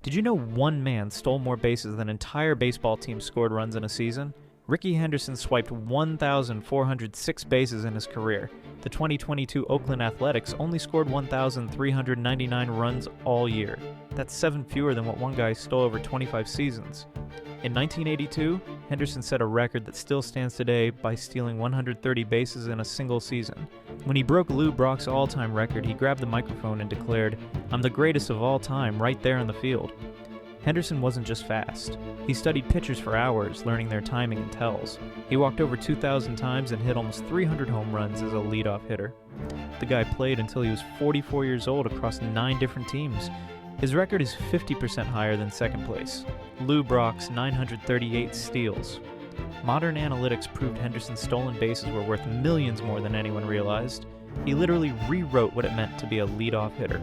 Did you know one man stole more bases than an entire baseball team scored runs in a season? Rickey Henderson swiped 1,406 bases in his career. The 2022 Oakland Athletics only scored 1,399 runs all year. That's 7 fewer than what one guy stole over 25 seasons. In 1982, Henderson set a record that still stands today by stealing 130 bases in a single season. When he broke Lou Brock's all-time record, he grabbed the microphone and declared, "I'm the greatest of all time right there in the field." Henderson wasn't just fast. He studied pitchers for hours, learning their timing and tells. He walked over 2,000 times and hit almost 300 home runs as a leadoff hitter. The guy played until he was 44 years old across 9 different teams. His record is 50% higher than second place, Lou Brock's 938 steals. Modern analytics proved Henderson's stolen bases were worth millions more than anyone realized. He literally rewrote what it meant to be a leadoff hitter.